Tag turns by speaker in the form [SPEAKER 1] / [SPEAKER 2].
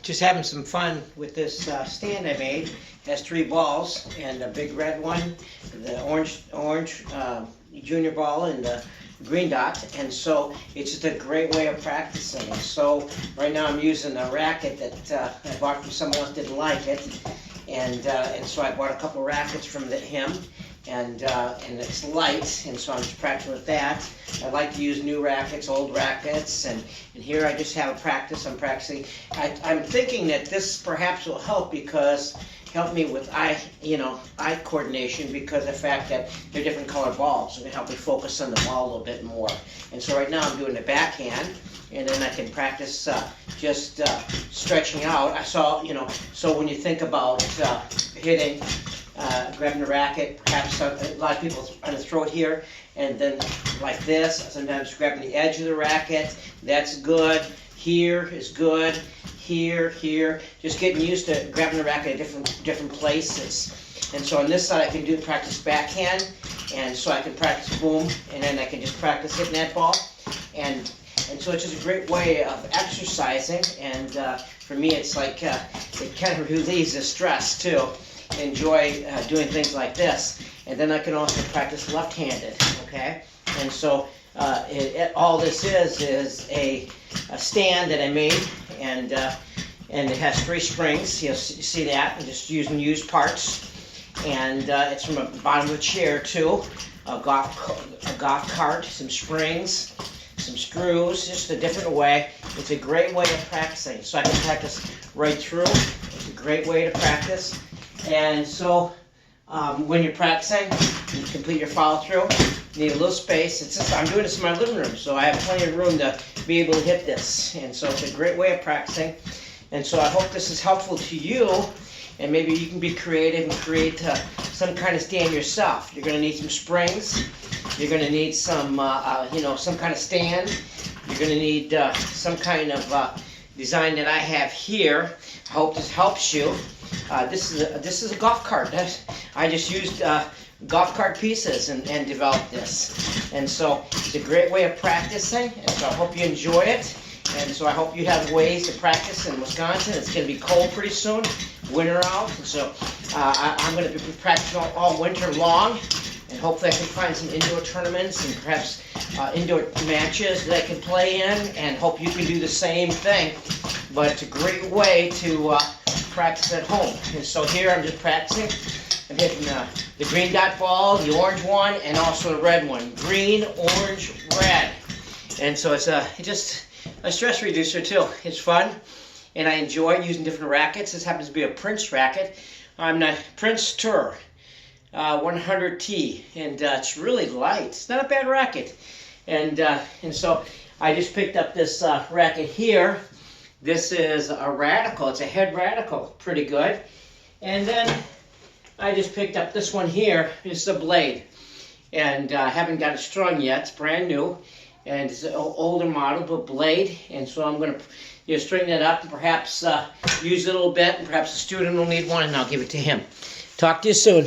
[SPEAKER 1] just having some fun with this stand I made. It has 3 balls and a big red one, the orange junior ball, and the green dot. And so it's just a great way of practicing. And so right now I'm using a racket that I bought from someone else, didn't like it, and so I bought a couple rackets from him. And it's light, and so I'm just practicing with that. I like to use new rackets, old rackets, and here I just have a practice. I'm practicing. I'm thinking that this perhaps will help me with eye coordination, because the fact that they're different color balls. It's going to help me focus on the ball a little bit more. And so right now I'm doing the backhand, and then I can practice just stretching out. I saw, so when you think about hitting, grabbing the racket, perhaps a lot of people are going to throw it here, and then like this, sometimes grabbing the edge of the racket, that's good. Here is good. Here, just getting used to grabbing the racket at different places. And so on this side I can practice backhand, and so I can practice boom, and then I can just practice hitting that ball. And so it's just a great way of exercising, and for me it's like it kind of relieves the stress too. Enjoy doing things like this. And then I can also practice left-handed, okay? And so all this is a stand that I made, and it has 3 springs. You'll see that. I'm just using used parts, and it's from the bottom of a chair too. A golf cart, some springs, some screws, just a different way. It's a great way of practicing. So I can practice right through. It's a great way to practice. And so when you're practicing, you complete your follow through. You need a little space. I'm doing this in my living room, so I have plenty of room to be able to hit this. And so it's a great way of practicing. And so I hope this is helpful to you, and maybe you can be creative and create some kind of stand yourself. You're going to need some springs. You're going to need some, some kind of stand. You're going to need some kind of design that I have here. I hope this helps you. This is a golf cart. I just used golf cart pieces and developed this. And so it's a great way of practicing, and so I hope you enjoy it. And so I hope you have ways to practice in Wisconsin. It's going to be cold pretty soon, winter out, and so I'm going to be practicing all winter long, and hopefully I can find some indoor tournaments and perhaps indoor matches that I can play in, and hope you can do the same thing. But it's a great way to practice at home. And so here I'm just practicing. I'm hitting the green dot ball, the orange one, and also the red one. Green, orange, red. And so it's just a stress reducer too. It's fun, and I enjoy using different rackets. This happens to be a Prince racket. I'm the Prince Tour 100T, and it's really light. It's not a bad racket. And so I just picked up this racket here. This is a Radical. It's a head Radical, pretty good. And then I just picked up this one here. It's a Blade, and I haven't got it strung yet. It's brand new, and it's an older model, but Blade. And so I'm going to string that up and perhaps use it a little bit, and perhaps a student will need one, and I'll give it to him. Talk to you soon.